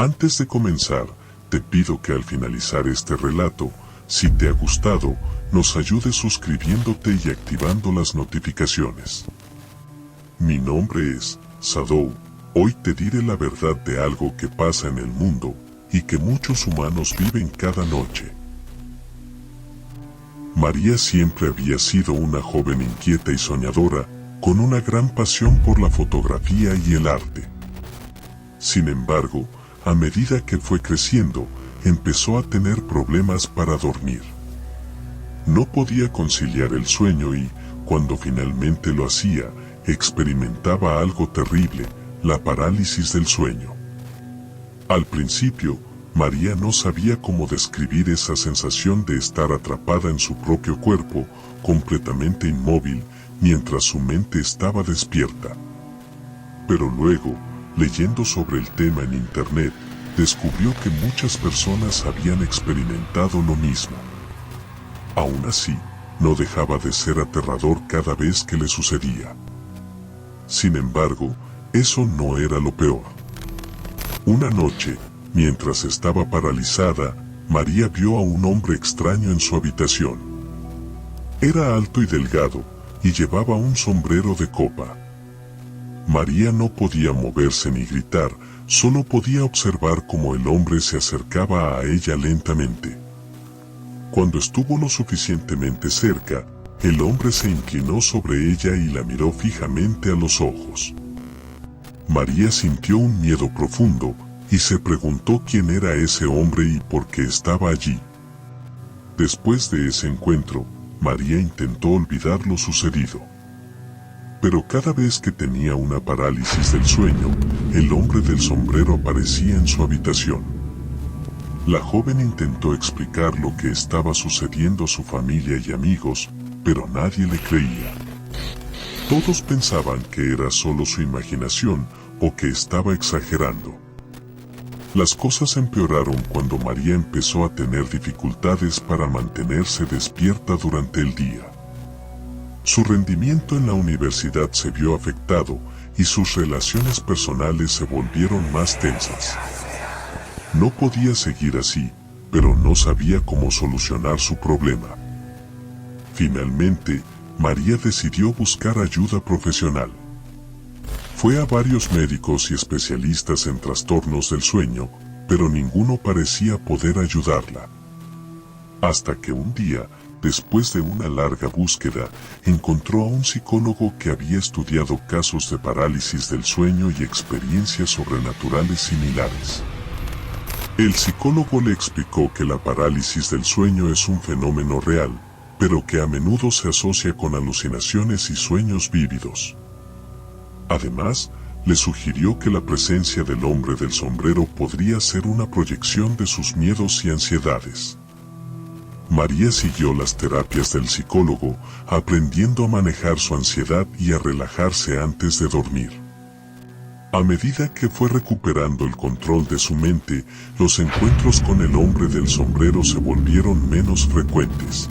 Antes de comenzar, te pido que al finalizar este relato, si te ha gustado, nos ayudes suscribiéndote y activando las notificaciones. Mi nombre es Sadou. Hoy te diré la verdad de algo que pasa en el mundo y que muchos humanos viven cada noche. María siempre había sido una joven inquieta y soñadora, con una gran pasión por la fotografía y el arte. Sin embargo, a medida que fue creciendo, empezó a tener problemas para dormir. No podía conciliar el sueño y, cuando finalmente lo hacía, experimentaba algo terrible, la parálisis del sueño. Al principio, María no sabía cómo describir esa sensación de estar atrapada en su propio cuerpo, completamente inmóvil, mientras su mente estaba despierta. Pero luego, leyendo sobre el tema en internet, descubrió que muchas personas habían experimentado lo mismo. Aún así, no dejaba de ser aterrador cada vez que le sucedía. Sin embargo, eso no era lo peor. Una noche, mientras estaba paralizada, María vio a un hombre extraño en su habitación. Era alto y delgado, y llevaba un sombrero de copa. María no podía moverse ni gritar, solo podía observar cómo el hombre se acercaba a ella lentamente. Cuando estuvo lo suficientemente cerca, el hombre se inclinó sobre ella y la miró fijamente a los ojos. María sintió un miedo profundo, y se preguntó quién era ese hombre y por qué estaba allí. Después de ese encuentro, María intentó olvidar lo sucedido. Pero cada vez que tenía una parálisis del sueño, el hombre del sombrero aparecía en su habitación. La joven intentó explicar lo que estaba sucediendo a su familia y amigos, pero nadie le creía. Todos pensaban que era solo su imaginación o que estaba exagerando. Las cosas empeoraron cuando María empezó a tener dificultades para mantenerse despierta durante el día. Su rendimiento en la universidad se vio afectado y sus relaciones personales se volvieron más tensas. No podía seguir así, pero no sabía cómo solucionar su problema. Finalmente, María decidió buscar ayuda profesional. Fue a varios médicos y especialistas en trastornos del sueño, pero ninguno parecía poder ayudarla. Hasta que un día, después de una larga búsqueda, encontró a un psicólogo que había estudiado casos de parálisis del sueño y experiencias sobrenaturales similares. El psicólogo le explicó que la parálisis del sueño es un fenómeno real, pero que a menudo se asocia con alucinaciones y sueños vívidos. Además, le sugirió que la presencia del hombre del sombrero podría ser una proyección de sus miedos y ansiedades. María siguió las terapias del psicólogo, aprendiendo a manejar su ansiedad y a relajarse antes de dormir. A medida que fue recuperando el control de su mente, los encuentros con el hombre del sombrero se volvieron menos frecuentes.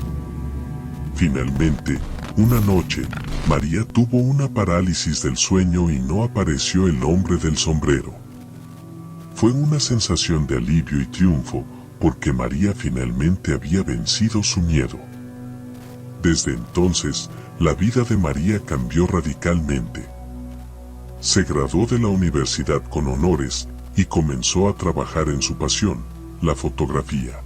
Finalmente, una noche, María tuvo una parálisis del sueño y no apareció el hombre del sombrero. Fue una sensación de alivio y triunfo, porque María finalmente había vencido su miedo. Desde entonces, la vida de María cambió radicalmente. Se graduó de la universidad con honores y comenzó a trabajar en su pasión, la fotografía.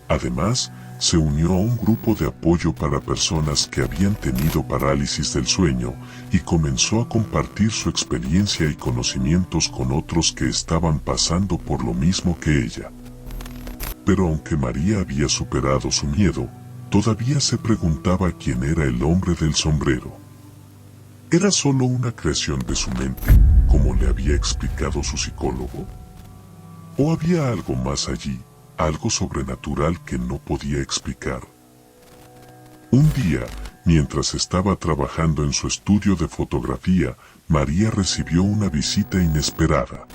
Además, se unió a un grupo de apoyo para personas que habían tenido parálisis del sueño y comenzó a compartir su experiencia y conocimientos con otros que estaban pasando por lo mismo que ella. Pero aunque María había superado su miedo, todavía se preguntaba quién era el hombre del sombrero. ¿Era solo una creación de su mente, como le había explicado su psicólogo? ¿O había algo más allí? Algo sobrenatural que no podía explicar. Un día, mientras estaba trabajando en su estudio de fotografía, María recibió una visita inesperada.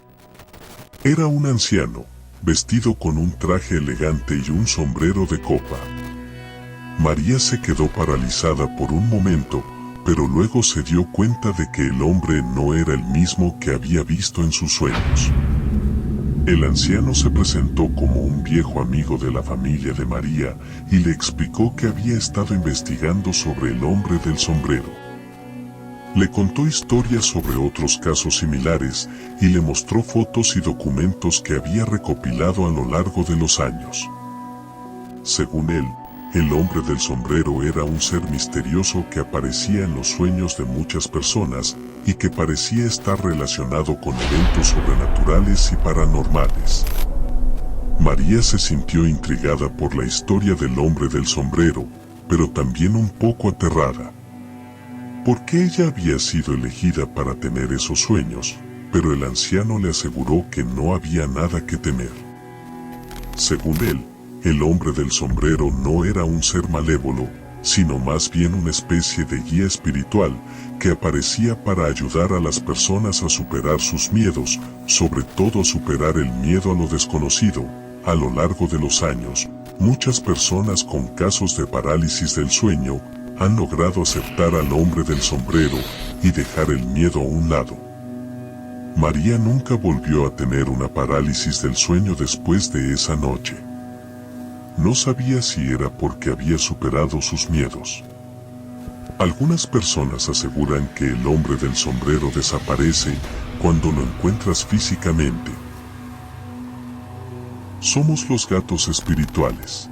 Era un anciano, vestido con un traje elegante y un sombrero de copa. María se quedó paralizada por un momento, pero luego se dio cuenta de que el hombre no era el mismo que había visto en sus sueños. El anciano se presentó como un viejo amigo de la familia de María y le explicó que había estado investigando sobre el hombre del sombrero. Le contó historias sobre otros casos similares y le mostró fotos y documentos que había recopilado a lo largo de los años. Según él, el hombre del sombrero era un ser misterioso que aparecía en los sueños de muchas personas y que parecía estar relacionado con eventos sobrenaturales y paranormales. María se sintió intrigada por la historia del hombre del sombrero, pero también un poco aterrada. Porque ella había sido elegida para tener esos sueños, pero el anciano le aseguró que no había nada que temer. Según él, el hombre del sombrero no era un ser malévolo, sino más bien una especie de guía espiritual que aparecía para ayudar a las personas a superar sus miedos, sobre todo a superar el miedo a lo desconocido. A lo largo de los años, muchas personas con casos de parálisis del sueño han logrado aceptar al hombre del sombrero y dejar el miedo a un lado. María nunca volvió a tener una parálisis del sueño después de esa noche. No sabía si era porque había superado sus miedos. Algunas personas aseguran que el hombre del sombrero desaparece cuando lo encuentras físicamente. Somos los gatos espirituales.